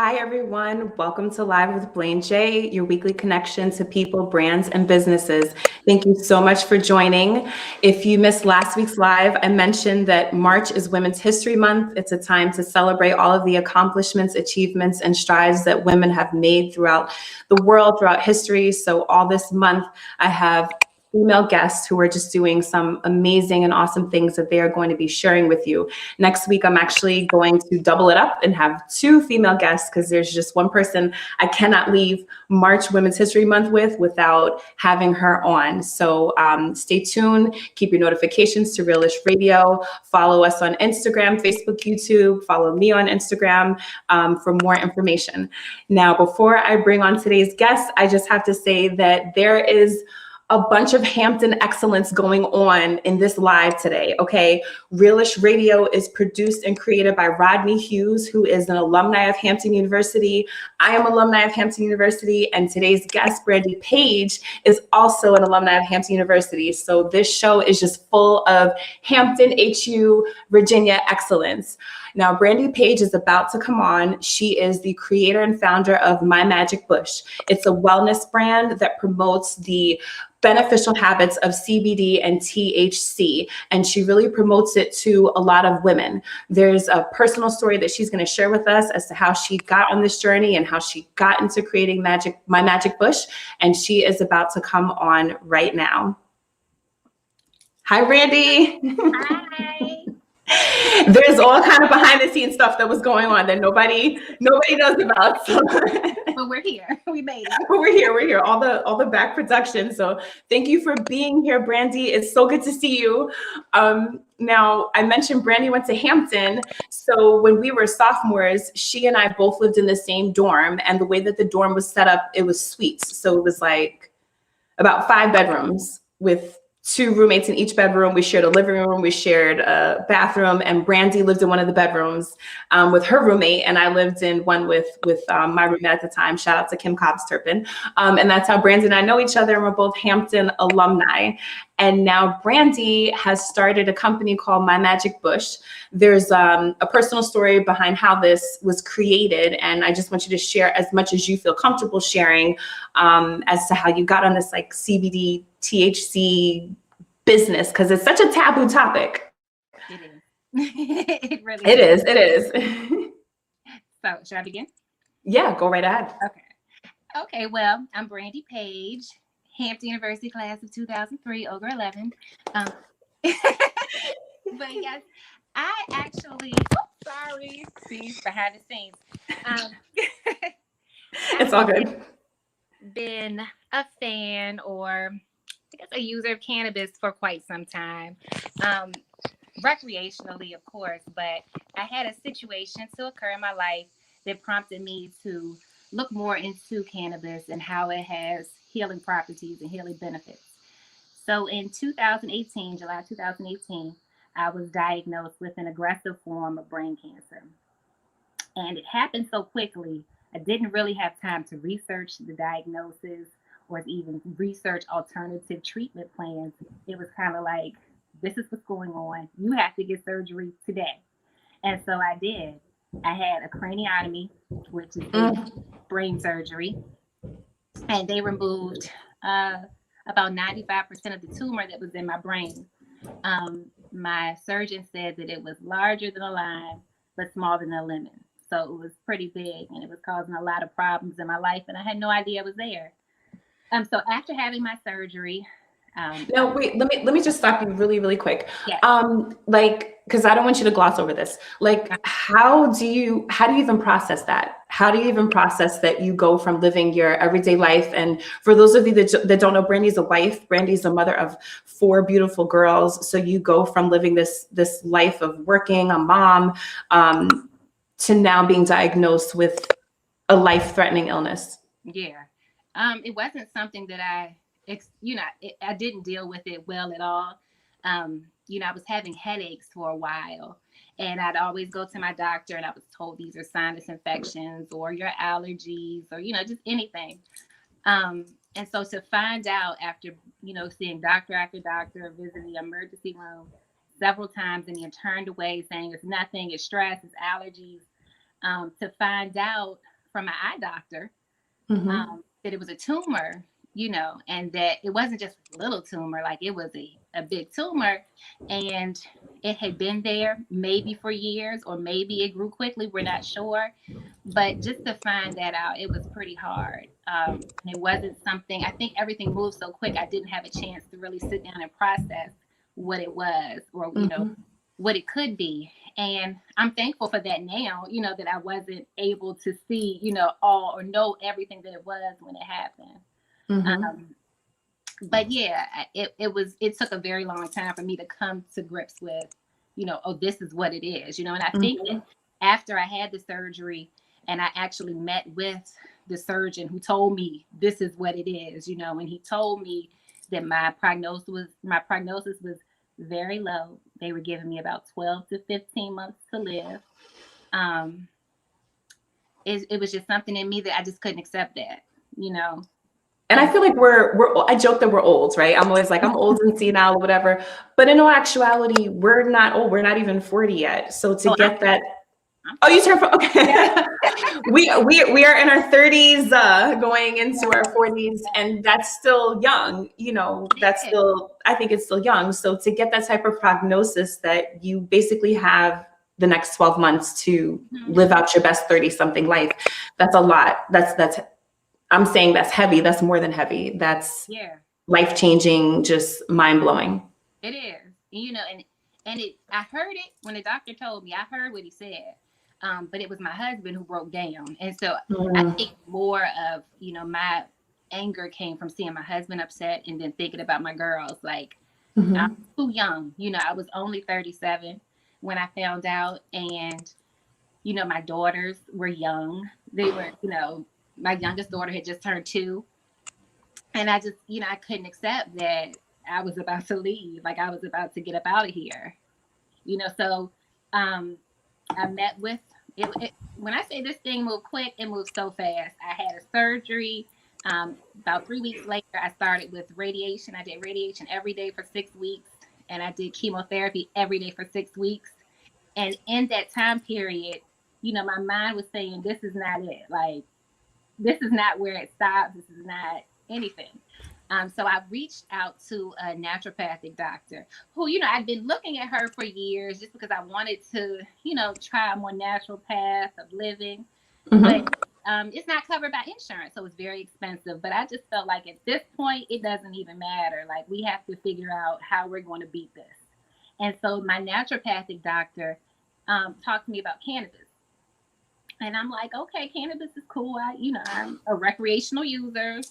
Hi, everyone. Welcome to Live with BLAYNE J, your weekly connection to people, brands, and businesses. Thank you so much for joining. If you missed last week's live, I mentioned that March is Women's History Month. It's a time to celebrate all of the accomplishments, achievements, and strides that women have made throughout the world, throughout history. So all this month, I have female guests who are just doing some amazing and awesome things that they are going to be sharing with you. Next week, I'm actually going to double it up and have two female guests because there's just one person I cannot leave March Women's History Month without having her on. So stay tuned, keep your notifications to Realish Radio, follow us on Instagram, Facebook, YouTube, follow me on Instagram for more information. Now, before I bring on today's guest, I just have to say that there is a bunch of Hampton excellence going on in this live today, okay? Realish Radio is produced and created by Rodney Hughes, who is an alumni of Hampton University. I am alumni of Hampton University, and today's guest, Brandy Paige, is also an alumni of Hampton University. So this show is just full of Hampton, HU, Virginia excellence. Now, Brandy Paige is about to come on. She is the creator and founder of My Magic Bush. It's a wellness brand that promotes the beneficial habits of CBD and THC, and she really promotes it to a lot of women. There's a personal story that she's going to share with us as to how she got on this journey and how she got into creating My Magic Bush, and she is about to come on right now. Hi, Brandy. Hi. There's all kind of behind the scenes stuff that was going on that nobody knows about. So. But we're here. We made it. We're here. All the back production. So thank you for being here, Brandy. It's so good to see you. Now, I mentioned Brandy went to Hampton. So when we were sophomores, she and I both lived in the same dorm. And the way that the dorm was set up, it was suites. So it was like about 5 bedrooms with 2 roommates in each bedroom. We shared a living room, we shared a bathroom, and Brandy lived in one of the bedrooms with her roommate, and I lived in one with my roommate at the time. Shout out to Kim Cobbs-Turpin. And that's how Brandy and I know each other, and we're both Hampton alumni. And now Brandy has started a company called My Magic Bush. There's a personal story behind how this was created, and I just want you to share as much as you feel comfortable sharing as to how you got on this like CBD, THC business, because it's such a taboo topic. It is. It really is. It is. So should I begin? Yeah, go right ahead. Okay, well, I'm Brandy Paige, Hampton University class of 2003, over 11. But yes, I actually, sorry, see, behind the scenes. It's all good. Been a fan or I guess a user of cannabis for quite some time. Recreationally, of course, but I had a situation to occur in my life that prompted me to look more into cannabis and how it has healing properties and healing benefits. So in 2018, July 2018, I was diagnosed with an aggressive form of brain cancer. And it happened so quickly, I didn't really have time to research the diagnosis or even research alternative treatment plans. It was kind of like, this is what's going on. You have to get surgery today. And so I did. I had a craniotomy, which is brain surgery. And they removed about 95% of the tumor that was in my brain. My surgeon said that it was larger than a lime, but smaller than a lemon. So it was pretty big and it was causing a lot of problems in my life. And I had no idea it was there. So after having my surgery, no, wait, let me just stop you really, really quick. Yes. Because I don't want you to gloss over this. Like, how do you even process that? How do you even process that you go from living your everyday life? And for those of you that don't know, Brandy's a wife. Brandy's a mother of 4 beautiful girls. So you go from living this life of working, a mom, to now being diagnosed with a life-threatening illness. Yeah. It wasn't something that I didn't deal with it well at all. I was having headaches for a while, and I'd always go to my doctor and I was told these are sinus infections or your allergies or, just anything. And so to find out after, seeing doctor after doctor, visiting the emergency room several times and then turned away saying it's nothing, it's stress, it's allergies, to find out from my eye doctor Mm-hmm. that it was a tumor, and that it wasn't just a little tumor, like it was a big tumor, and it had been there maybe for years, or maybe it grew quickly. We're not sure. But just to find that out, it was pretty hard. And it wasn't something, I think everything moved so quick, I didn't have a chance to really sit down and process what it was, or, Mm-hmm. what it could be. And I'm thankful for that now, that I wasn't able to see, all or know everything that it was when it happened. Mm-hmm. Um, but yeah, it took a very long time for me to come to grips with, oh, this is what it is, and I think Mm-hmm. that after I had the surgery and I actually met with the surgeon who told me this is what it is, and he told me that my prognosis was very low. They were giving me about 12 to 15 months to live. Um, it was just something in me that I just couldn't accept that, you know. And I And feel like I joke that we're old, right? I'm always like, I'm old and senile or whatever. But in all actuality, we're not old. We're not even 40 yet. So to oh, get that, I'm oh, you 40. turned, Yeah. okay. We are in our 30s, going into our 40s, and that's still young. That's Yeah. still, I think it's still young. So to get that type of prognosis that you basically have the next 12 months to Mhm. live out your best 30 something life, that's a lot. That's I'm saying that's heavy. That's more than heavy. That's Yeah. life changing, just mind blowing. It is, and I heard it when the doctor told me. I heard what he said, but it was my husband who broke down, and so I Mm-hmm. think more of my anger came from seeing my husband upset, and then thinking about my girls. Like, I'm Mm-hmm. too young, I was only 37 when I found out, and my daughters were young. They were, my youngest daughter had just turned 2, and I just, I couldn't accept that I was about to leave. Like, I was about to get up out of here. So um, I met with when I say this thing moved quick, it moved so fast. I had a surgery. About 3 weeks later, I started with radiation. I did radiation every day for 6 weeks, and I did chemotherapy every day for 6 weeks. And in that time period, my mind was saying, this is not it. Like, this is not where it stops. This is not anything. So I reached out to a naturopathic doctor who, I'd been looking at her for years just because I wanted to, try a more natural path of living. But Mm-hmm. it's not covered by insurance, so it's very expensive. But I just felt like at this point, it doesn't even matter. Like, we have to figure out how we're going to beat this. And so my naturopathic doctor talked to me about cannabis. And I'm like, okay, cannabis is cool. I'm a recreational user.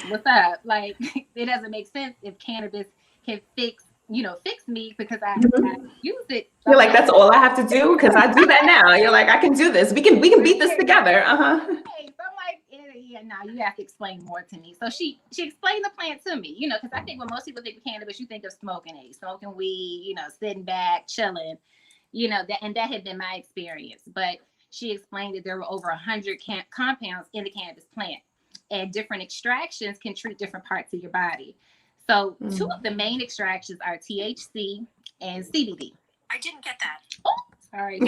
What's up? Like, it doesn't make sense if cannabis can fix me because I Mm-hmm. use it. You're I'm like, like, that's all I have to do because I do that now. You're like, I can do this. We can beat this together. Uh-huh. hey, so I'm like, yeah, no, you have to explain more to me. So she explained the plant to me, because I think when most people think of cannabis, you think of smoking weed, sitting back, chilling, that had been my experience. But she explained that there were over 100 compounds in the cannabis plant, and different extractions can treat different parts of your body. So two of the main extractions are THC and CBD. I didn't get that. Oh, sorry.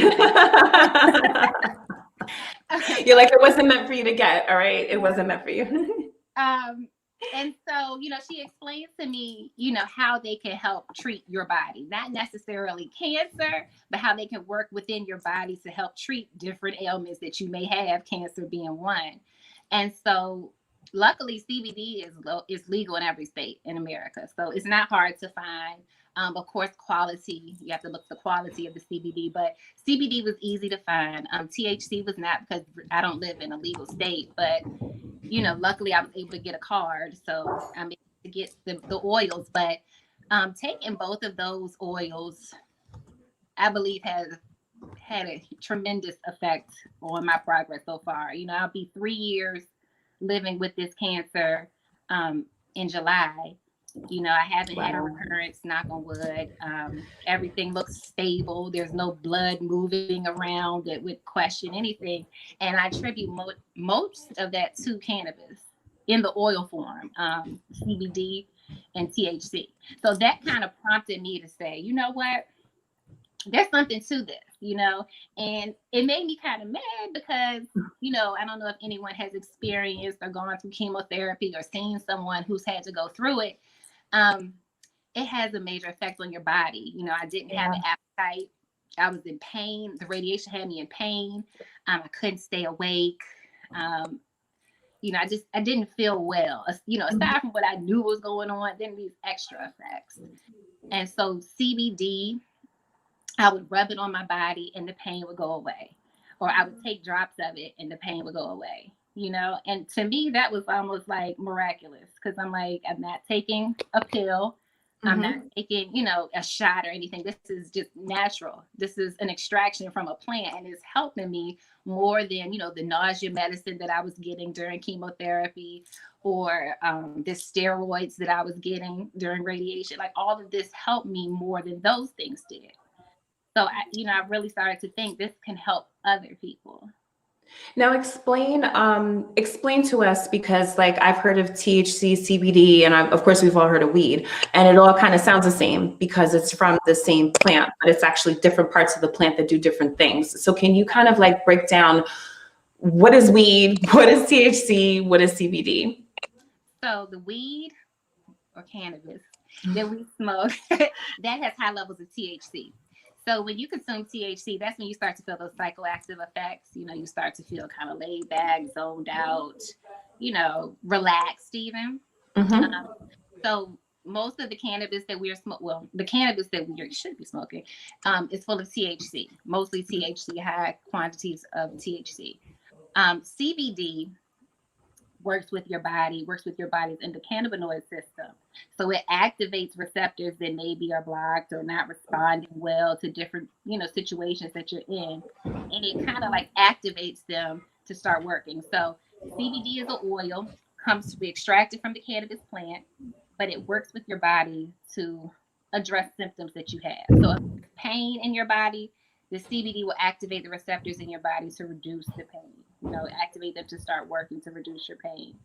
You're like, it wasn't meant for you to get. All right. It wasn't meant for you. And so, she explains to me, how they can help treat your body, not necessarily cancer, but how they can work within your body to help treat different ailments that you may have, cancer being one. And so, luckily, CBD is legal in every state in America. So it's not hard to find. Of course, quality, you have to look at the quality of the CBD, but CBD was easy to find. THC was not, because I don't live in a legal state, but luckily I was able to get a card, so I'm able to get the oils. But taking both of those oils, I believe, has had a tremendous effect on my progress so far. I'll be 3 years living with this cancer in July. I haven't had a Wow. recurrence, knock on wood. Everything looks stable. There's no blood moving around that would question anything. And I attribute most of that to cannabis in the oil form, CBD and THC. So that kind of prompted me to say, you know what? there's something to this, and it made me kind of mad because, I don't know if anyone has experienced or gone through chemotherapy or seen someone who's had to go through it. It has a major effect on your body. I didn't have an appetite. I was in pain. The radiation had me in pain. I couldn't stay awake. I didn't feel well. Aside from what I knew was going on, then these extra effects. And so CBD, I would rub it on my body and the pain would go away. Or I would take drops of it and the pain would go away. And to me, that was almost like miraculous, because I'm like, I'm not taking a pill. I'm not taking, a shot or anything. This is just natural. This is an extraction from a plant, and it's helping me more than, the nausea medicine that I was getting during chemotherapy, or the steroids that I was getting during radiation. Like, all of this helped me more than those things did. So, I really started to think this can help other people. Now explain to us, because like I've heard of THC, CBD, and of course we've all heard of weed, and it all kind of sounds the same because it's from the same plant, but it's actually different parts of the plant that do different things. So can you kind of like break down what is weed, what is THC, what is CBD? So the weed or cannabis that we smoke, that has high levels of THC. So when you consume THC, that's when you start to feel those psychoactive effects. You start to feel kind of laid back, zoned out, relaxed even. So most of the cannabis that we are the cannabis that we should be smoking is full of THC, mostly THC, high quantities of THC. CBD works with your body's endocannabinoid system. So it activates receptors that maybe are blocked or not responding well to different, situations that you're in. And it kind of like activates them to start working. So CBD is an oil, comes to be extracted from the cannabis plant, but it works with your body to address symptoms that you have. So if there's pain in your body, the CBD will activate the receptors in your body to reduce the pain, activate them to start working to reduce your pain.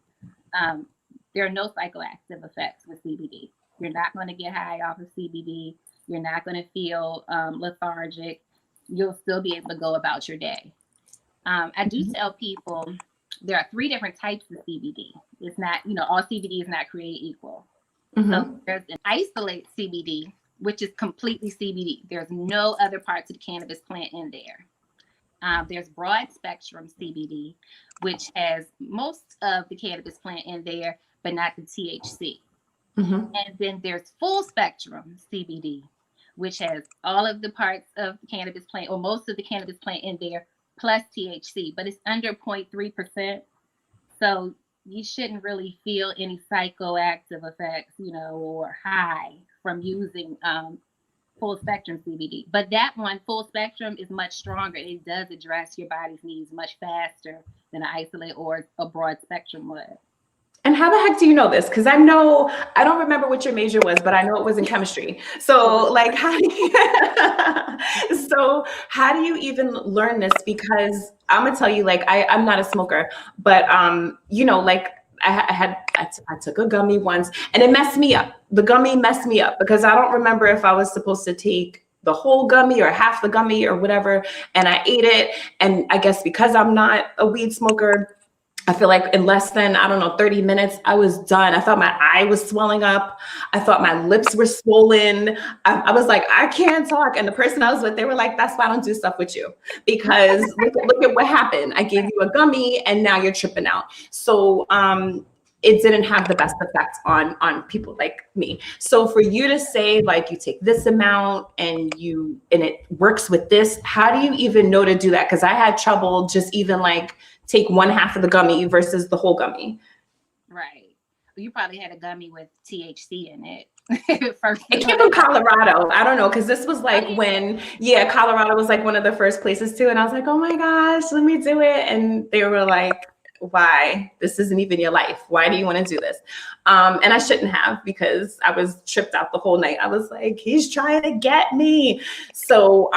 There are no psychoactive effects with CBD. You're not going to get high off of CBD. You're not going to feel lethargic. You'll still be able to go about your day. I do tell people there are 3 different types of CBD. It's not, all CBD is not created equal. So there's an isolate CBD, which is completely CBD. There's no other parts of the cannabis plant in there. There's broad spectrum CBD, which has most of the cannabis plant in there, but not the THC. And then there's full spectrum CBD, which has all of the parts of the cannabis plant, or most of the cannabis plant in there, plus THC, but it's under 0.3%. So you shouldn't really feel any psychoactive effects, or high from using full spectrum CBD. But that one, full spectrum, is much stronger. It does address your body's needs much faster than an isolate or a broad spectrum would. And how the heck do you know this? Because I don't remember what your major was, but I know it was in chemistry. So like, how do you even learn this? Because I'm gonna tell you, like, I'm not a smoker, but like I took a gummy once and it messed me up. The gummy messed me up because I don't remember if I was supposed to take the whole gummy or half the gummy or whatever. And I ate it. And I guess because I'm not a weed smoker, I feel like in less than, 30 minutes, I was done. I thought my eye was swelling up. I thought my lips were swollen. I was like, I can't talk. And the person I was with, they were like, that's why I don't do stuff with you. Because look at what happened. I gave you a gummy and now you're tripping out. So it didn't have the best effect on people like me. So for you to say like you take this amount and it works with this, how do you even know to do that? Because I had trouble just even like take one half of the gummy versus the whole gummy. Right. Well, you probably had a gummy with THC in it. It came from Colorado. I don't know, because this was like Colorado was like one of the first places too. And I was like, oh my gosh, let me do it. And they were like, why? This isn't even your life. Why do you want to do this? And I shouldn't have, because I was tripped out the whole night. I was like, he's trying to get me. So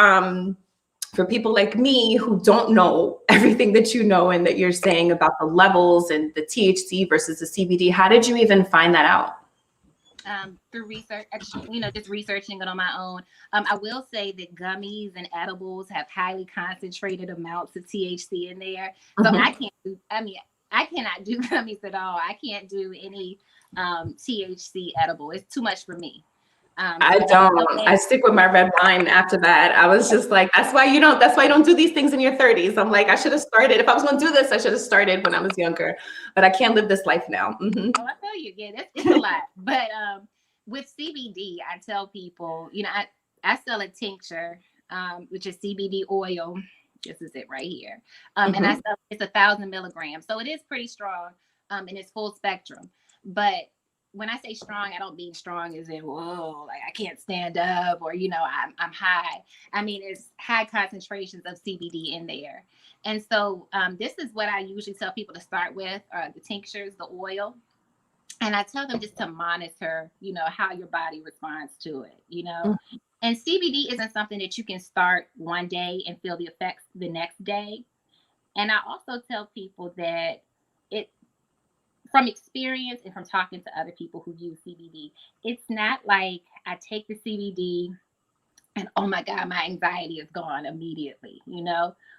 for people like me who don't know everything that you know and that you're saying about the levels and the THC versus the CBD, how did you even find that out? through research, just researching it on my own. I will say that gummies and edibles have highly concentrated amounts of THC in there. So I cannot do gummies at all. I can't do any THC edible. It's too much for me. I don't. I stick with my red wine after that. I was just like, that's why you don't do these things in your 30s. I'm like, I should have started. If I was going to do this, I should have started when I was younger. But I can't live this life now. Mm-hmm. Oh, I feel you. Yeah, it's a lot. But with CBD, I tell people, I sell a tincture, which is CBD oil. This is it right here. And it's 1,000 milligrams. So it is pretty strong, and it's full spectrum. But when I say strong, I don't mean strong as in, whoa, like I can't stand up or, I'm high. I mean, it's high concentrations of CBD in there. And so this is what I usually tell people to start with, the tinctures, the oil. And I tell them just to monitor, how your body responds to it, And CBD isn't something that you can start one day and feel the effects the next day. And I also tell people that from experience and from talking to other people who use CBD, it's not like I take the CBD and, oh my God, my anxiety is gone immediately.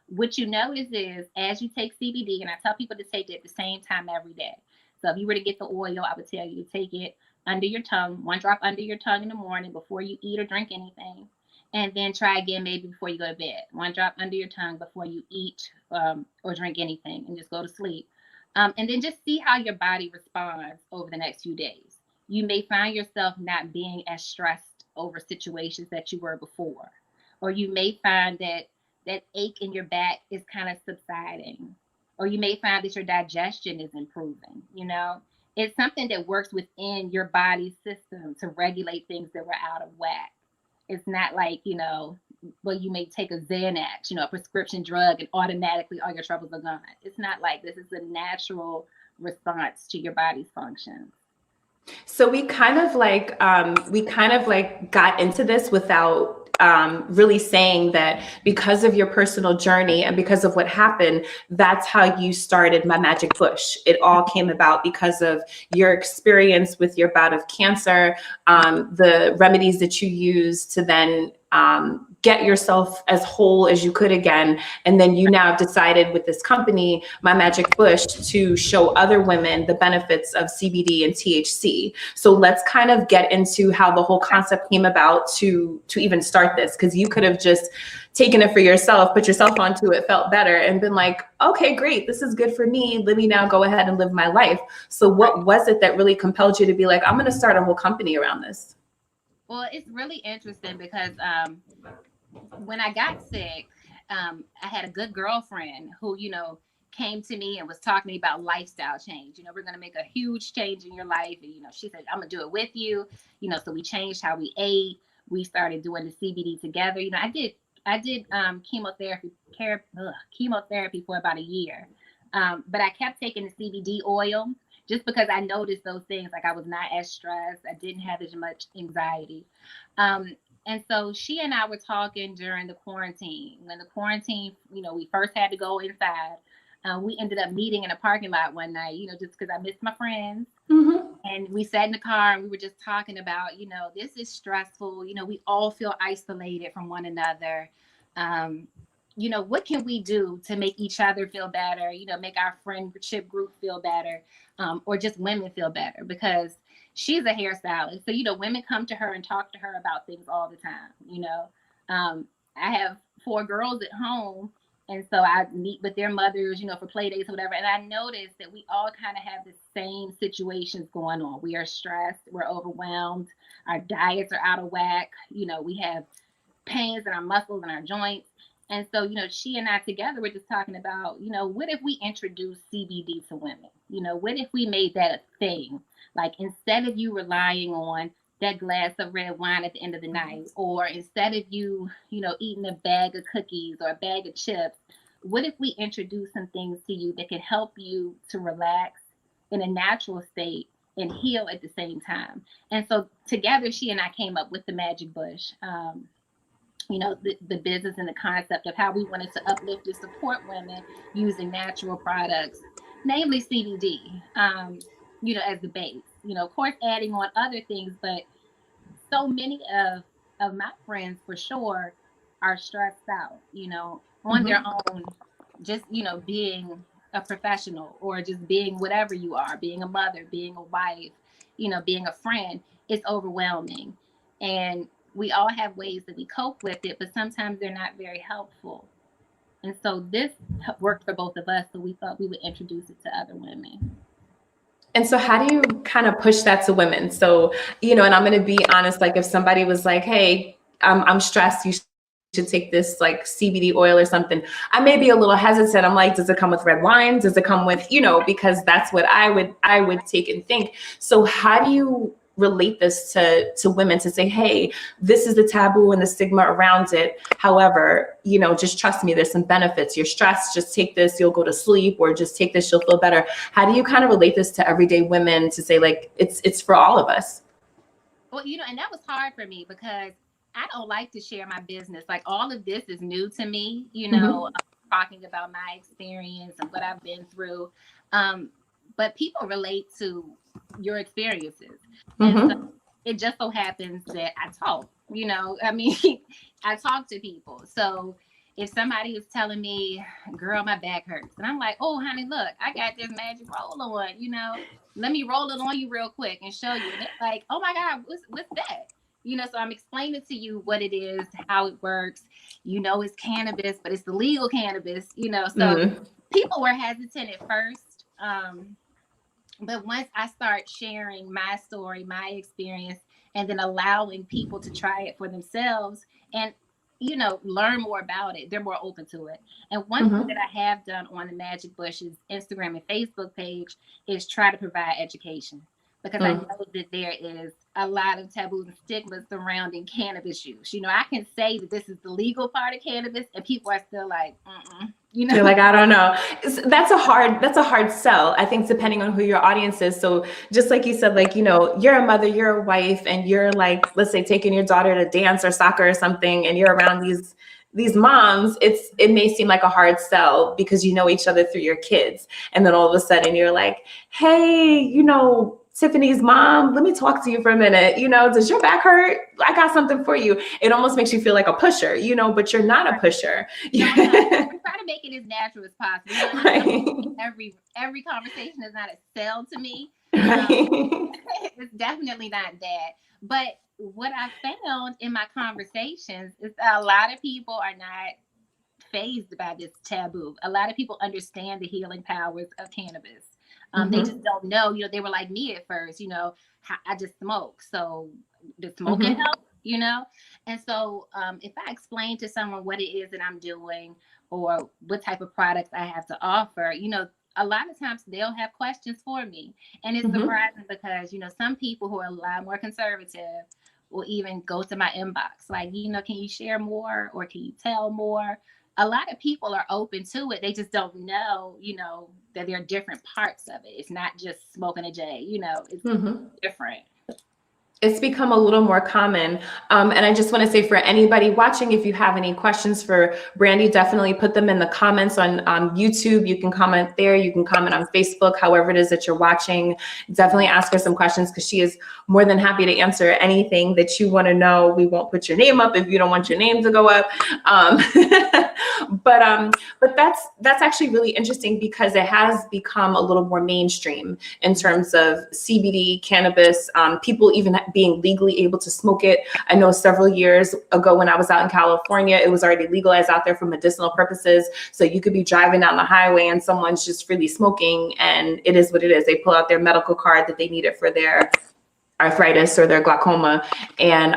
What you notice is as you take CBD, and I tell people to take it at the same time every day. So if you were to get the oil, I would tell you to take it under your tongue, 1 drop under your tongue in the morning before you eat or drink anything. And then try again maybe before you go to bed. 1 drop under your tongue before you eat or drink anything, and just go to sleep. And then just see how your body responds over the next few days. You may find yourself not being as stressed over situations that you were before. Or you may find that ache in your back is kind of subsiding. Or you may find that your digestion is improving. It's something that works within your body's system to regulate things that were out of whack. It's not like, well, you may take a Xanax, a prescription drug, and automatically all your troubles are gone. It's not like this. Is a natural response to your body's functions. So we kind of like got into this without really saying that because of your personal journey and because of what happened, that's how you started My Magic Bush. It all came about because of your experience with your bout of cancer, the remedies that you used to then get yourself as whole as you could again. And then you now have decided with this company, My Magic Bush, to show other women the benefits of CBD and THC. So let's kind of get into how the whole concept came about to even start this, because you could have just taken it for yourself, put yourself onto it, felt better, and been like, okay, great, this is good for me. Let me now go ahead and live my life. So what was it that really compelled you to be like, I'm going to start a whole company around this? Well, it's really interesting because when I got sick, I had a good girlfriend who, came to me and was talking to me about lifestyle change. We're going to make a huge change in your life. And, she said, I'm going to do it with you. So we changed how we ate. We started doing the CBD together. I did chemotherapy for about a year. But I kept taking the CBD oil just because I noticed those things. Like I was not as stressed. I didn't have as much anxiety. And so she and I were talking during the quarantine. When the quarantine, we first had to go inside. We ended up meeting in a parking lot one night, just because I missed my friends. Mm-hmm. And we sat in the car and we were just talking about, this is stressful. We all feel isolated from one another. What can we do to make each other feel better, make our friendship group feel better, or just women feel better? Because she's a hairstylist. So, women come to her and talk to her about things all the time. I have 4 girls at home. And so I meet with their mothers, for play dates or whatever. And I noticed that we all kind of have the same situations going on. We are stressed. We're overwhelmed. Our diets are out of whack. We have pains in our muscles and our joints. And so, she and I together were just talking about, what if we introduced CBD to women? What if we made that a thing? Like, instead of you relying on that glass of red wine at the end of the night, or instead of you, eating a bag of cookies or a bag of chips, what if we introduce some things to you that can help you to relax in a natural state and heal at the same time? And so together, she and I came up with the Magic Bush, the business and the concept of how we wanted to uplift and support women using natural products, namely CBD, as the base. of course, adding on other things, but so many of my friends for sure are stressed out, on their Hmm. own, just, being a professional or just being whatever you are, being a mother, being a wife, being a friend. It's overwhelming. And we all have ways that we cope with it, but sometimes they're not very helpful. And so this worked for both of us, so we thought we would introduce it to other women. And so how do you kind of push that to women? So, and I'm going to be honest, like if somebody was like, hey, I'm stressed, you should take this like CBD oil or something, I may be a little hesitant. I'm like, does it come with red wine? Does it come with, because that's what I would take and think. So how do you relate this to women to say, hey, this is the taboo and the stigma around it. However, just trust me, there's some benefits. You're stressed, just take this, you'll go to sleep, or just take this, you'll feel better. How do you kind of relate this to everyday women to say like, it's for all of us? Well, and that was hard for me because I don't like to share my business. Like all of this is new to me, Mm-hmm. talking about my experience and what I've been through. But people relate to your experiences. And so Mm-hmm. it just so happens that I talk, I mean, I talk to people. So if somebody is telling me, girl, my back hurts, and I'm like, oh, honey, look, I got this magic roll on, let me roll it on you real quick and show you. And it's like, oh my God, what's that? So I'm explaining to you what it is, how it works. It's cannabis, but it's the legal cannabis, so Mm-hmm. people were hesitant at first. But once I start sharing my story, my experience, and then allowing people to try it for themselves and, learn more about it, they're more open to it. And one thing that Mm-hmm. I have done on the Magic Bushes Instagram and Facebook page is try to provide education, because I know that there is a lot of taboos and stigmas surrounding cannabis use. I can say that this is the legal part of cannabis, and people are still like, mm-mm, You're like, I don't know. That's a hard sell, I think, depending on who your audience is. So just like you said, like, you're a mother, you're a wife, and you're like, let's say taking your daughter to dance or soccer or something, and you're around these moms, it may seem like a hard sell because you know each other through your kids. And then all of a sudden you're like, hey, Tiffany's mom, let me talk to you for a minute. Does your back hurt? I got something for you. It almost makes you feel like a pusher, but you're not a pusher. No, I'm not. I try to make it as natural as possible. Right. Every conversation is not a sell to me. Right. It's definitely not that. But what I found in my conversations is that a lot of people are not phased by this taboo. A lot of people understand the healing powers of cannabis. They just Mm-hmm. don't know. They were like me at first. I just smoke, so the smoking Mm-hmm. help. And so if I explain to someone what it is that I'm doing or what type of products I have to offer, a lot of times they'll have questions for me, and it's Mm-hmm. surprising because some people who are a lot more conservative will even go to my inbox like, can you share more or can you tell more? A lot of people are open to it. They just don't know, that there are different parts of it. It's not just smoking a J, it's Mm-hmm. different. It's become a little more common. And I just want to say for anybody watching, if you have any questions for Brandy, definitely put them in the comments on YouTube. You can comment there. You can comment on Facebook, however it is that you're watching. Definitely ask her some questions because she is more than happy to answer anything that you want to know. We won't put your name up if you don't want your name to go up. Um, but that's actually really interesting because it has become a little more mainstream in terms of CBD, cannabis, people even being legally able to smoke it. I know several years ago when I was out in California, it was already legalized out there for medicinal purposes. So you could be driving down the highway and someone's just freely smoking, and it is what it is. They pull out their medical card that they need it for their arthritis or their glaucoma, and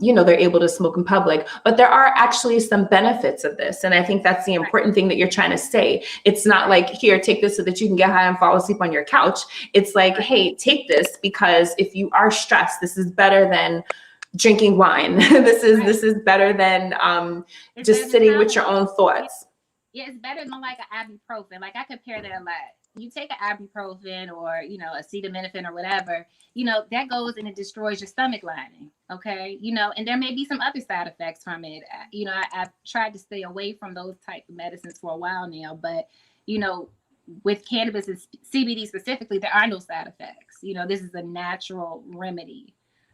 they're able to smoke in public. But there are actually some benefits of this, and I think that's the important thing that you're trying to say. It's not like, here, take this so that you can get high and fall asleep on your couch. It's like, hey, take this because if you are stressed, this is better than drinking wine. This is better than just sitting with your own thoughts. Yeah, it's better than like an ibuprofen. Like I compare that a lot. You take an ibuprofen or acetaminophen or whatever, that goes and it destroys your stomach lining. Okay, and there may be some other side effects from it. I've tried to stay away from those type of medicines for a while now, but with cannabis and CBD specifically, there are no side effects. You know, this is a natural remedy,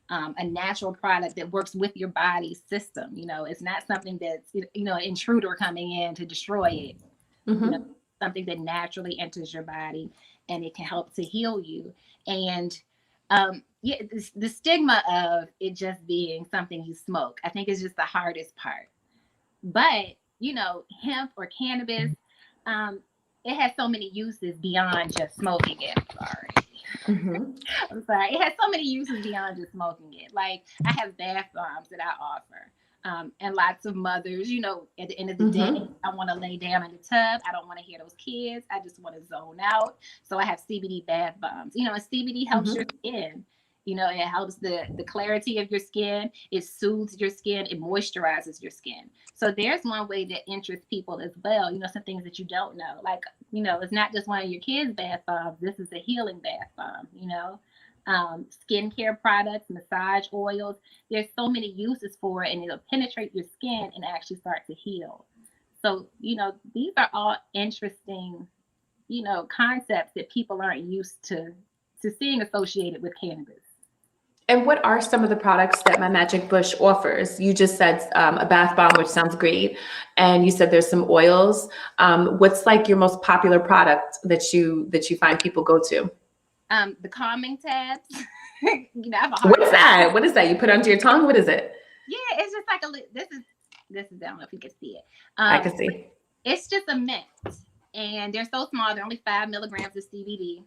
a natural product that works with your body's system. You know, it's not something that's, you know, an intruder coming in to destroy it. You know, something that naturally enters your body and it can help to heal you. And yeah, the stigma of it just being something you smoke, I think is just the hardest part. But, you know, hemp or cannabis, it has so many uses beyond just smoking it. I'm sorry. It has so many uses beyond just smoking it. Like, I have bath bombs that I offer. And lots of mothers, you know, at the end of the day, I want to lay down in the tub. I don't want to hear those kids. I just want to zone out. So I have CBD bath bombs. You know, and CBD helps your skin. You know, it helps the clarity of your skin. It soothes your skin. It moisturizes your skin. So there's one way that interests people as well. You know, some things that you don't know. Like, you know, it's not just one of your kids' bath bombs. This is a healing bath bomb, you know. Skincare products, massage oils. There's so many uses for it, and it'll penetrate your skin and actually start to heal. So, you know, these are all interesting, you know, concepts that people aren't used to seeing associated with cannabis. And what are some of the products that My Magic Bush offers? You just said a bath bomb, which sounds great. And you said there's some oils. What's like your most popular product that you find people go to? The calming tabs. You know, what's that? What is that? You put it under your tongue? What is it? Yeah, it's just like this is I don't know if you can see it. I can see. It's just a mint, and they're so small. They're only 5 milligrams of CBD.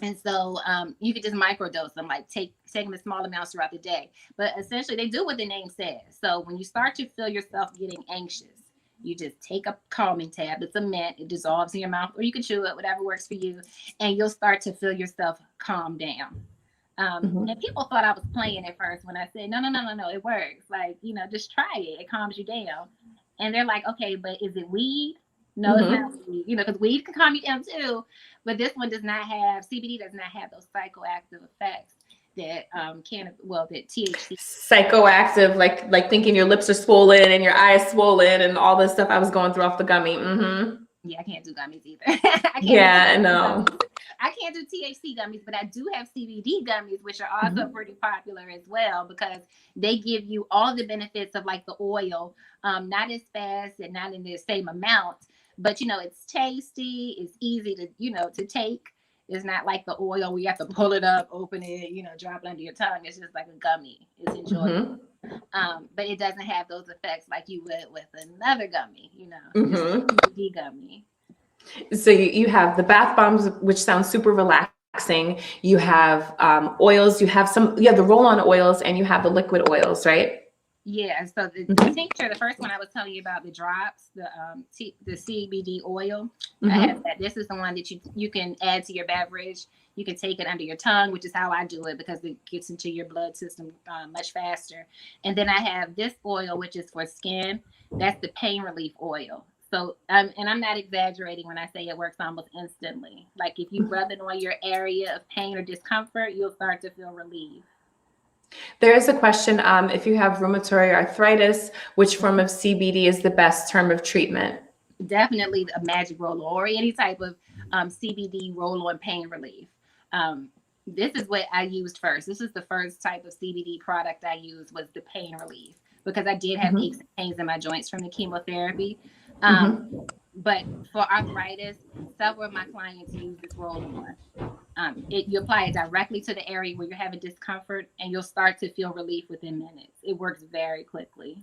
And so you could just microdose them, like take them in small amounts throughout the day. But essentially, they do what the name says. So when you start to feel yourself getting anxious, you just take a calming tab. It's a mint. It dissolves in your mouth, or you can chew it, whatever works for you. And you'll start to feel yourself calm down. And people thought I was playing at first when I said, no, it works. Like, you know, just try it. It calms you down. And they're like, okay, but is it weed? No, it's not weed. You know, because weed can calm you down too. But this one does not have, CBD does not have those psychoactive effects that that THC. Psychoactive, like thinking your lips are swollen and your eyes swollen and all this stuff I was going through off the gummy. Yeah, I can't do gummies either. I know. I can't do THC gummies, but I do have CBD gummies, which are also pretty popular as well, because they give you all the benefits of like the oil, not as fast and not in the same amount, but you know, it's tasty, it's easy to, you know, to take. It's not like the oil where you have to pull it up, open it, you know, drop it under your tongue. It's just like a gummy. It's enjoyable. But it doesn't have those effects like you would with another gummy, you know, CBD gummy. So you have the bath bombs, which sounds super relaxing. You have oils. You have the roll-on oils, and you have the liquid oils, right? Yeah. So the tincture, the first one I was telling you about, the drops, the CBD oil. I have that. This is the one that you can add to your beverage. You can take it under your tongue, which is how I do it because it gets into your blood system much faster. And then I have this oil, which is for skin. That's the pain relief oil. So, and I'm not exaggerating when I say it works almost instantly. Like if you rub it on your area of pain or discomfort, you'll start to feel relief. There is a question, if you have rheumatoid arthritis, which form of CBD is the best term of treatment? Definitely a magic roll or any type of CBD roll-on pain relief. This is what I used first. This is the first type of CBD product I used, was the pain relief, because I did have aches and pains in my joints from the chemotherapy. But for arthritis, several of my clients use this roll-on. You apply it directly to the area where you're having discomfort, and you'll start to feel relief within minutes. It works very quickly.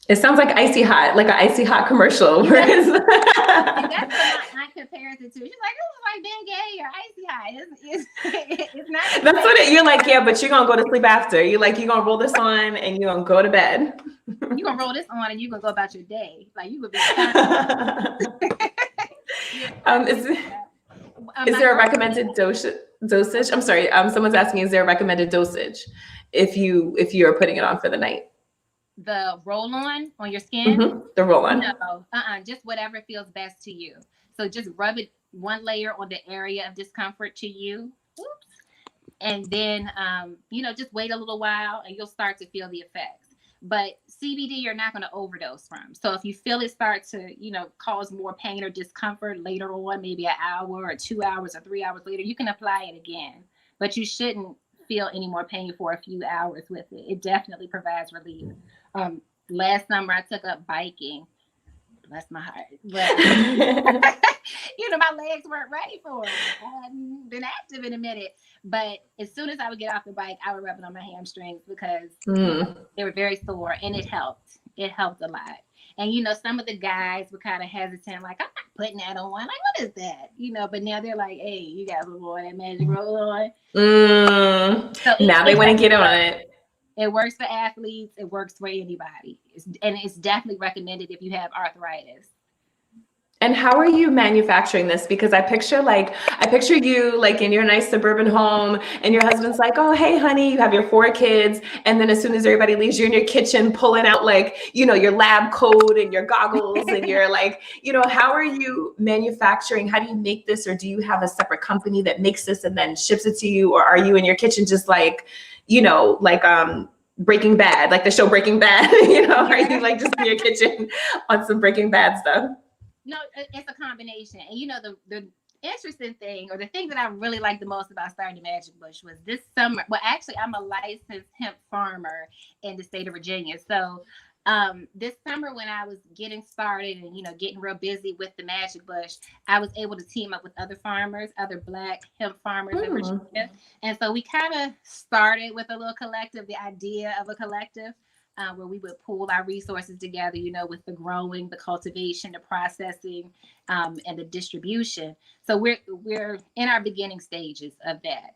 It sounds like Icy Hot, like an Icy Hot commercial. And that's what my aunt compares it to. She's like, this is like being gay or Icy Hot. It's not. That's what you're like, yeah, but you're going to go to sleep after. You're going to roll this on and you're going to go to bed. You're going to roll this on and you're going to go about your day. Like you would be. Is there a recommended dosage? I'm sorry. Someone's asking, is there a recommended dosage if you're putting it on for the night? The roll-on your skin? The roll-on. No, just whatever feels best to you. So just rub it one layer on the area of discomfort to you. Oops. And then, just wait a little while and you'll start to feel the effects. But CBD you're not going to overdose from. So if you feel it start to, cause more pain or discomfort later on, maybe an hour or 2 hours or 3 hours later, you can apply it again. But you shouldn't feel any more pain for a few hours with it. It definitely provides relief. Last summer I took up biking. Bless my heart. But my legs weren't ready for it. I hadn't been active in a minute. But as soon as I would get off the bike, I would rub it on my hamstrings because they were very sore, and it helped. It helped a lot. And some of the guys were kind of hesitant, like, I'm not putting that on. Like, what is that? But now they're like, hey, you guys will wear that magic roll on. So now they want to get on it. It works for athletes. It works for anybody. And it's definitely recommended if you have arthritis. And how are you manufacturing this? Because I picture you like in your nice suburban home, and your husband's like, oh, hey, honey, you have your 4 kids. And then as soon as everybody leaves, you're in your kitchen pulling out like, your lab coat and your goggles and you're like, how are you manufacturing? How do you make this? Or do you have a separate company that makes this and then ships it to you? Or are you in your kitchen just like, Breaking Bad, like the show Breaking Bad, are you like just in your kitchen on some Breaking Bad stuff? No, it's a combination. And the interesting thing, or the thing that I really liked the most about starting the Magic Bush was this summer. Well, actually, I'm a licensed hemp farmer in the state of Virginia. So this summer when I was getting started and, getting real busy with the Magic Bush, I was able to team up with other farmers, other Black hemp farmers in Virginia. And so we kind of started with a little collective, the idea of a collective. Where we would pool our resources together, with the growing, the cultivation, the processing, and the distribution. So we're in our beginning stages of that.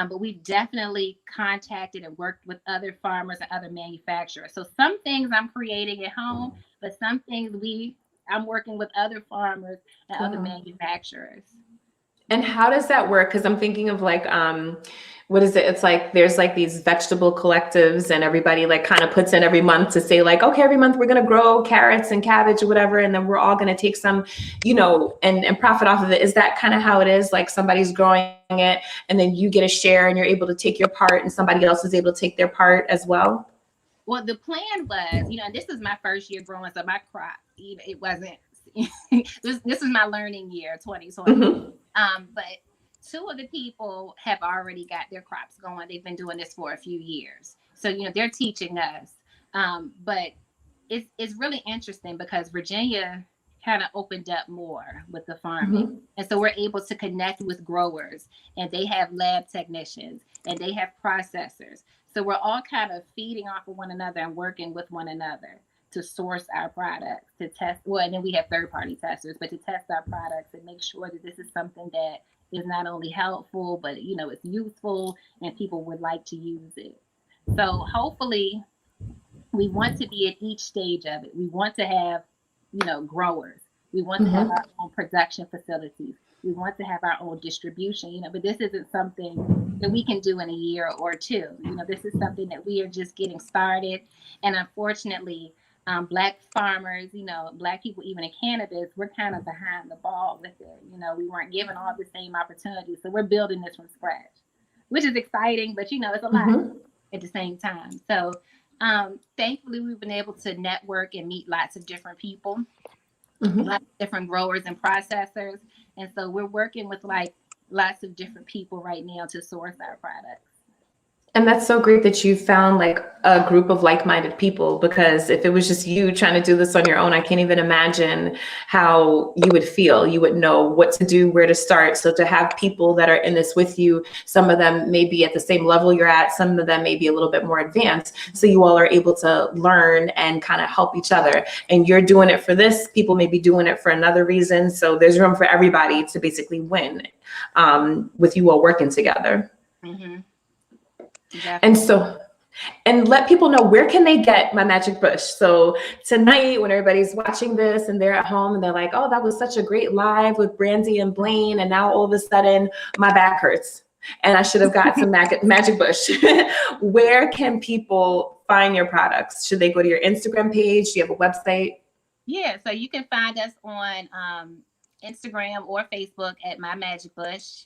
But we've definitely contacted and worked with other farmers and other manufacturers. So some things I'm creating at home, but some things I'm working with other farmers and other manufacturers. And how does that work? Because I'm thinking of like, what is it? It's like there's like these vegetable collectives, and everybody like kind of puts in every month to say like, okay, every month we're going to grow carrots and cabbage or whatever, and then we're all going to take some, and profit off of it. Is that kind of how it is? Like somebody's growing it, and then you get a share, and you're able to take your part, and somebody else is able to take their part as well? Well, the plan was, this is my first year growing, so my crop, it wasn't. this is my learning year, 2020. But 2 of the people have already got their crops going. They've been doing this for a few years. So, they're teaching us. But it's really interesting because Virginia kind of opened up more with the farming. And so we're able to connect with growers, and they have lab technicians, and they have processors. So we're all kind of feeding off of one another and working with one another to source our products, to test. Well, and then we have third-party testers, but to test our products and make sure that this is something that is not only helpful, but it's useful and people would like to use it. So hopefully, we want to be at each stage of it. We want to have, growers. We want to have our own production facilities. We want to have our own distribution. But this isn't something that we can do in a year or 2. This is something that we are just getting started, and unfortunately, Black farmers, Black people, even in cannabis, we're kind of behind the ball with it. We weren't given all the same opportunities. So we're building this from scratch, which is exciting, but it's a lot at the same time. So thankfully, we've been able to network and meet lots of different people, lots of different growers and processors. And so we're working with like lots of different people right now to source our products. And that's so great that you found like a group of like-minded people, because if it was just you trying to do this on your own, I can't even imagine how you would feel. You wouldn't know what to do, where to start. So to have people that are in this with you, some of them may be at the same level you're at, some of them may be a little bit more advanced. So you all are able to learn and kind of help each other. And you're doing it for this, people may be doing it for another reason. So there's room for everybody to basically win with you all working together. Definitely. And let people know, where can they get my Magic Bush? So tonight, when everybody's watching this and they're at home and they're like, oh, that was such a great live with Brandy and BLAYNE, and now all of a sudden my back hurts and I should have got some Magic Bush. Where can people find your products? Should they go to your Instagram page? Do you have a website? Yeah, so you can find us on Instagram or Facebook at My Magic Bush.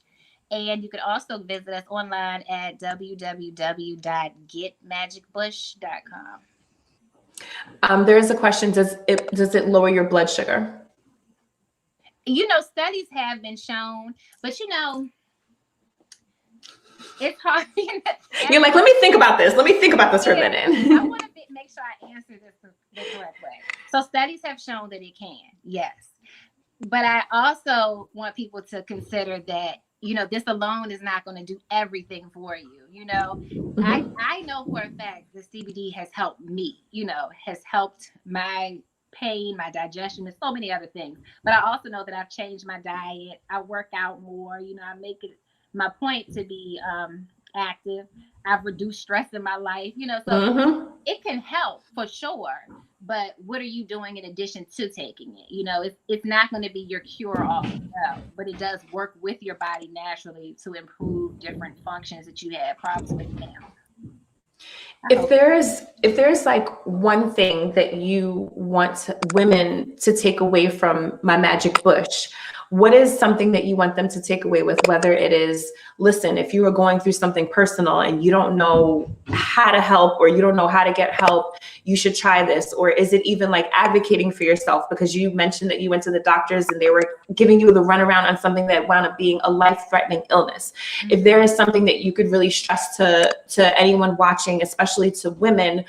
And you can also visit us online at www.getmagicbush.com. There is a question, does it lower your blood sugar? Studies have been shown, but it's hard. You're like, let me think about this. Let me think about this for a minute. I want to make sure I answer this the correct way. So studies have shown that it can, yes. But I also want people to consider that, this alone is not going to do everything for you. I know for a fact the CBD has helped me, has helped my pain, my digestion, and so many other things. But I also know that I've changed my diet. I work out more, I make it my point to be active. I've reduced stress in my life, so it can help for sure. But what are you doing in addition to taking it? It's not going to be your cure all, but it does work with your body naturally to improve different functions that you had problems with now. If there's like one thing that you want women to take away from my magic bush, what is something that you want them to take away with? Whether it is, listen, if you are going through something personal and you don't know how to help or you don't know how to get help, you should try this. Or is it even like advocating for yourself? Because you mentioned that you went to the doctors and they were giving you the runaround on something that wound up being a life-threatening illness. If there is something that you could really stress to anyone watching, especially to women,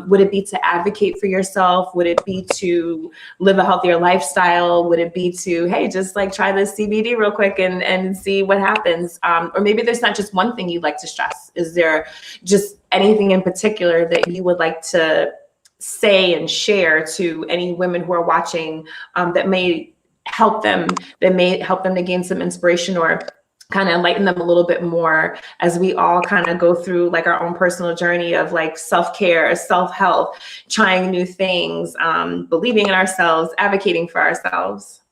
would it be to advocate for yourself? Would it be to live a healthier lifestyle? Would it be to, hey, just like try this CBD real quick and see what happens? Or maybe there's not just one thing you'd like to stress. Is there just anything in particular that you would like to say and share to any women who are watching that may help them to gain some inspiration or kind of enlighten them a little bit more as we all kind of go through like our own personal journey of like self-care, self-help, trying new things, believing in ourselves, advocating for ourselves?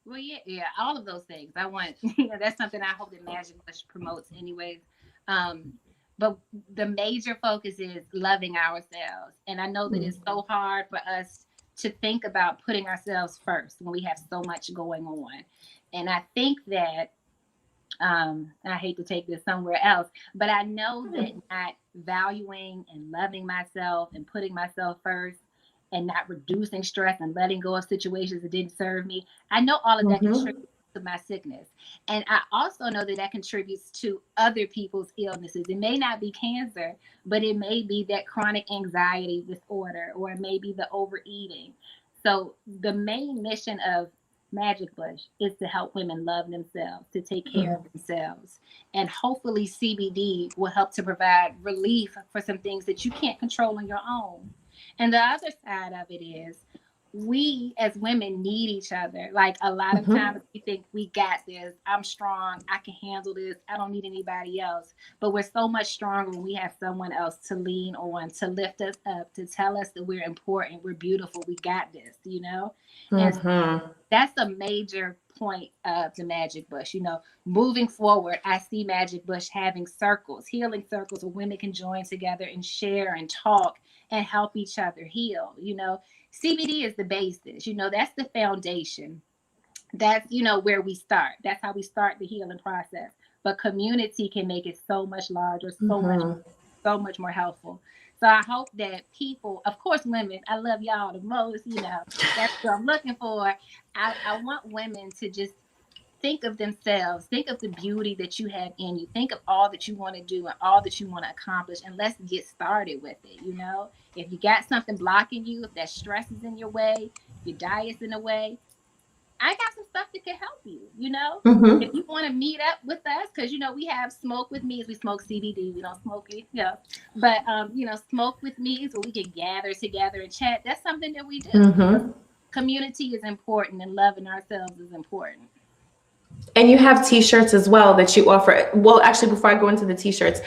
Well, yeah, all of those things. I want, that's something I hope that Magic Bush promotes anyways. But the major focus is loving ourselves. And I know that it's so hard for us to think about putting ourselves first when we have so much going on. And I think that, I hate to take this somewhere else, but I know that not valuing and loving myself and putting myself first and not reducing stress and letting go of situations that didn't serve me, I know all of that contributes to my sickness. And I also know that that contributes to other people's illnesses. It may not be cancer, but it may be that chronic anxiety disorder, or it may be the overeating. So the main mission of Magic Bush is to help women love themselves, to take care of themselves. And hopefully CBD will help to provide relief for some things that you can't control on your own. And the other side of it is we as women need each other. Like a lot of times we think we got this, I'm strong, I can handle this, I don't need anybody else. But we're so much stronger when we have someone else to lean on, to lift us up, to tell us that we're important, we're beautiful, we got this, And so that's a major point of the Magic Bush. Moving forward, I see Magic Bush having circles, healing circles where women can join together and share and talk and help each other heal. CBD is the basis, that's the foundation. That's, where we start. That's how we start the healing process. But community can make it so much larger, so much more helpful. So I hope that people, of course, women, I love y'all the most, that's what I'm looking for. I want women to just think of themselves, think of the beauty that you have in you, think of all that you want to do and all that you want to accomplish, and let's get started with it. If you got something blocking you, if that stress is in your way, your diet's in the way, I got some stuff that can help you. If you want to meet up with us, because we have Smoke With Me, we smoke CBD, we don't smoke it, but Smoke With Me is where we can gather together and chat. That's something that we do. Community is important, and loving ourselves is important. And you have t-shirts as well that you offer. Well, actually, before I go into the t-shirts,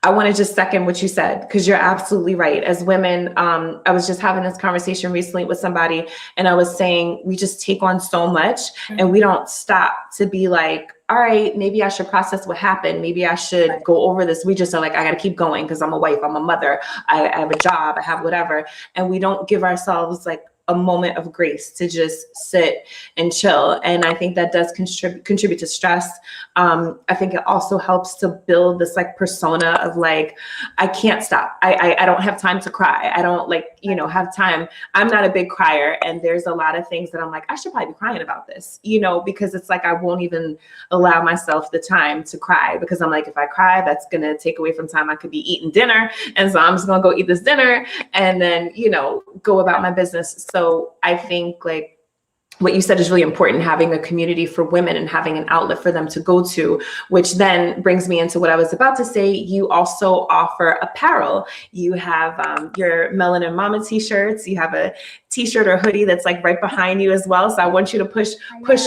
I want to just second what you said, because you're absolutely right. As women, I was just having this conversation recently with somebody, and I was saying we just take on so much and we don't stop to be like, all right, maybe I should process what happened. Maybe I should go over this. We just are like, I got to keep going because I'm a wife, I'm a mother, I have a job, I have whatever. And we don't give ourselves like a moment of grace to just sit and chill. And I think that does contribute to stress. I think it also helps to build this like persona of like, I can't stop. I don't have time to cry. I don't like, you know, have time. I'm not a big crier. And there's a lot of things that I'm like, I should probably be crying about this, you know, because it's like, I won't even allow myself the time to cry because I'm like, if I cry, that's going to take away from time I could be eating dinner. And so I'm just going to go eat this dinner and then, you know, go about my business. So I think like what you said is really important, having a community for women and having an outlet for them to go to, which then brings me into what I was about to say. You also offer apparel. You have your Melanin Mama t-shirts. You have a t-shirt or hoodie that's like right behind you as well. So I want you to push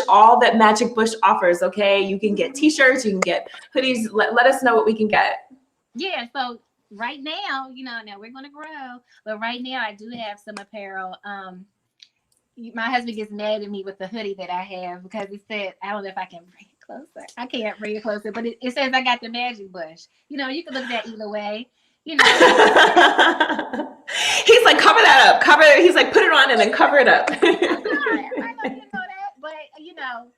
all that Magic Bush offers. Okay. You can get t-shirts, you can get hoodies. Let us know what we can get. Yeah. So right now, you know, now we're going to grow, but right now I do have some apparel. My husband gets mad at me with the hoodie that I have because it said, I don't know if I can bring it closer. I can't bring it closer, but it says I got the Magic Bush. You know, you can look at that either way. You know, he's like, cover that up. He's like, put it on and then cover it up. I know you know that, but you know,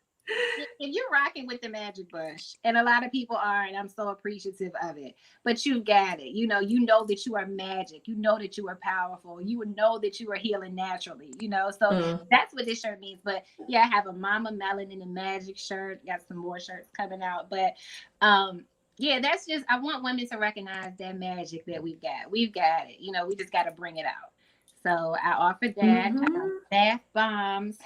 if you're rocking with the Magic Bush, and a lot of people are, and I'm so appreciative of it, but you've got it. You know that you are magic. You know that you are powerful. You would know that you are healing naturally, you know? So that's what this shirt means. But yeah, I have a Mama Melanin and Magic shirt. Got some more shirts coming out. But yeah, that's just, I want women to recognize that magic that we've got. We've got it. You know, we just got to bring it out. So I offered that. Bath bombs.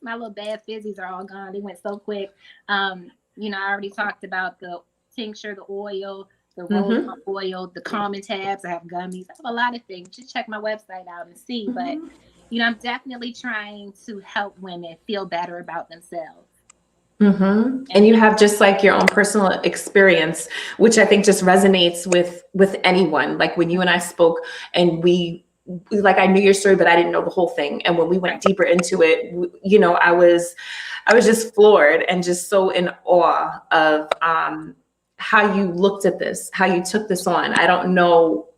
My little bath fizzies are all gone. They went so quick. You know, I already talked about the tincture, the oil, the rose oil, the calming tabs. I have gummies. I have a lot of things. Just check my website out and see. But, you know, I'm definitely trying to help women feel better about themselves. And you have just like your own personal experience, which I think just resonates with anyone. Like when you and I spoke and like I knew your story, but I didn't know the whole thing. And when we went deeper into it, you know, I was just floored and just so in awe of how you looked at this, how you took this on. I don't know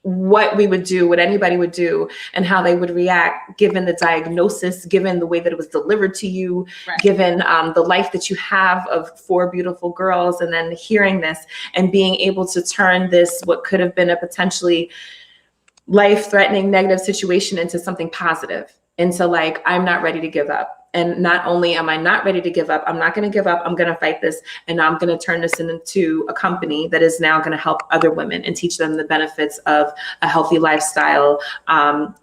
what we would do, what anybody would do, and how they would react given the diagnosis, given the way that it was delivered to you, given the life that you have of 4 beautiful girls, and then hearing this and being able to turn this, what could have been a potentially life-threatening negative situation, into something positive, into like, I'm not ready to give up. And not only am I not ready to give up, I'm not going to give up. I'm going to fight this. And I'm going to turn this into a company that is now going to help other women and teach them the benefits of a healthy lifestyle,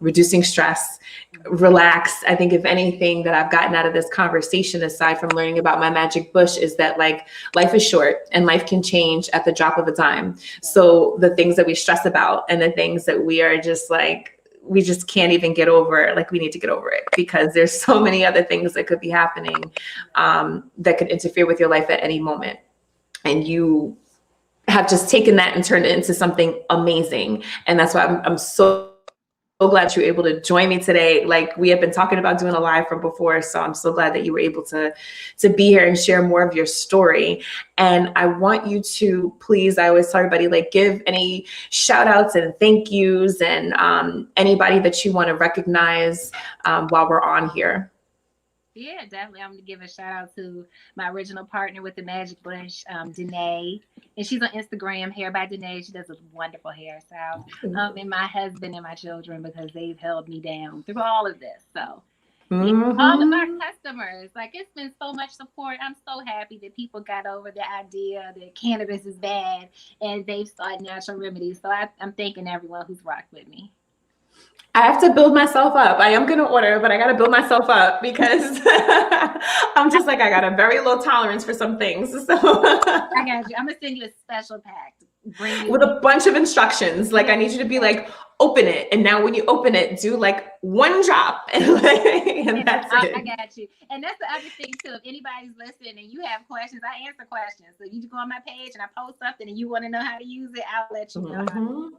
reducing stress, relax. I think if anything that I've gotten out of this conversation, aside from learning about my Magic Bush, is that like life is short and life can change at the drop of a dime. So the things that we stress about and the things that we are just like, we just can't even get over, like we need to get over it, because there's so many other things that could be happening that could interfere with your life at any moment. And you have just taken that and turned it into something amazing. And that's why I'm so glad you were able to join me today. Like we have been talking about doing a live from before. So I'm so glad that you were able to be here and share more of your story. And I want you to please, I always tell everybody, like give any shout outs and thank yous and anybody that you want to recognize while we're on here. Yeah, definitely. I'm going to give a shout out to my original partner with the Magic Bush, Danae. And she's on Instagram, Hair by Danae. She does a wonderful hairstyle. And my husband and my children, because they've held me down through all of this. So all of our customers, like it's been so much support. I'm so happy that people got over the idea that cannabis is bad and they've started natural remedies. So I'm thanking everyone who's rocked with me. I have to build myself up. I am going to order, but I got to build myself up because I'm just like, I got a very low tolerance for some things. So I got you. I'm going to send you a special pack. With a bunch of instructions. Like I need you to be like, open it. And now when you open it, do like 1 drop. And that's it. I got you. And that's the other thing too. If anybody's listening and you have questions, I answer questions. So you just go on my page and I post something and you want to know how to use it, I'll let you know.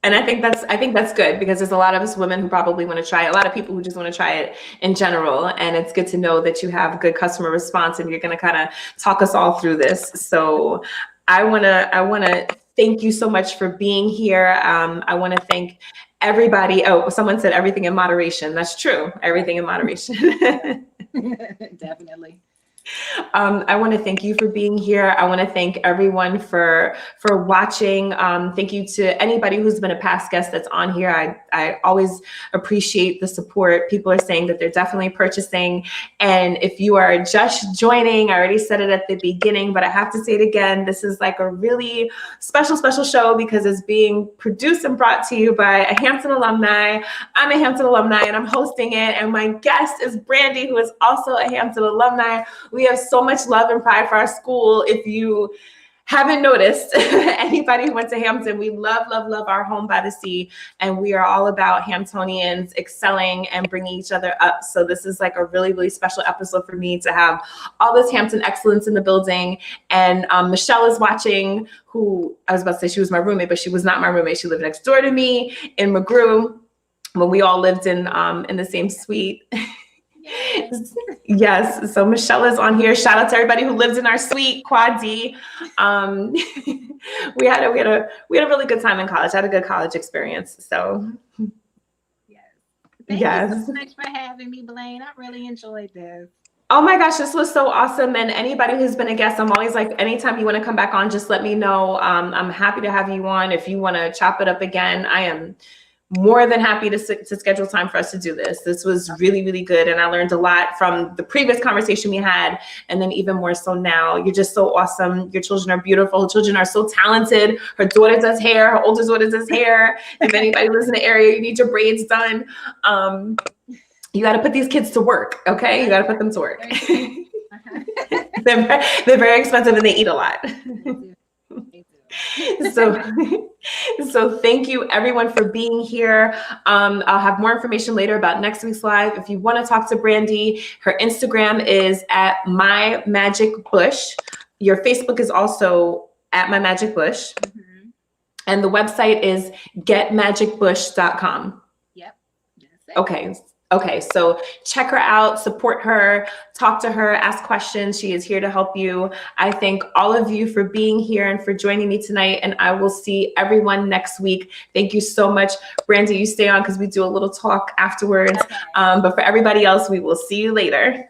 And I think that's good, because there's a lot of us women who probably want to try it. A lot of people who just want to try it in general. And it's good to know that you have good customer response and you're going to kind of talk us all through this. So I want to thank you so much for being here. I want to thank Everybody, oh, someone said everything in moderation. That's true. Everything in moderation. Definitely. I want to thank you for being here. I want to thank everyone for watching. Thank you to anybody who's been a past guest that's on here. I always appreciate the support. People are saying that they're definitely purchasing. And if you are just joining, I already said it at the beginning, but I have to say it again. This is like a really special show because it's being produced and brought to you by a Hampton alumni. I'm a Hampton alumni and I'm hosting it. And my guest is Brandy, who is also a Hampton alumni. We have so much love and pride for our school. If you haven't noticed, anybody who went to Hampton, we love our home by the sea. And we are all about Hamptonians excelling and bringing each other up. So this is like a really special episode for me to have all this Hampton excellence in the building. And Michelle is watching, who I was about to say she was my roommate, but she was not my roommate. She lived next door to me in McGrew when we all lived in the same suite. Yes, so Michelle is on here. Shout out to everybody who lives in our suite, Quad D. We had a really good time in college. I had a good college experience. So Thank you so much for having me, BLAYNE. I really enjoyed this. Oh my gosh, this was so awesome. And anybody who's been a guest, I'm always like, anytime you want to come back on, just let me know. I'm happy to have you on. If you want to chop it up again, I am more than happy to schedule time for us to do this. This was really good. And I learned a lot from the previous conversation we had. And then even more so now. You're just so awesome. Your children are beautiful. Children are so talented. Her daughter does hair. Her older daughter does hair. If anybody lives in the area, you need your braids done. You got to put these kids to work. Okay. You got to put them to work. They're very expensive and they eat a lot. So thank you everyone for being here. I'll have more information later about next week's live. If you want to talk to Brandy, her Instagram is at My Magic Bush. Your Facebook is also at My Magic Bush. Mm-hmm. And the website is getmagicbush.com. Yep. Okay, so check her out, support her, talk to her, ask questions. She is here to help you. I thank all of you for being here and for joining me tonight, and I will see everyone next week. Thank you so much. Brandy, you stay on because we do a little talk afterwards. Okay. But for everybody else, we will see you later.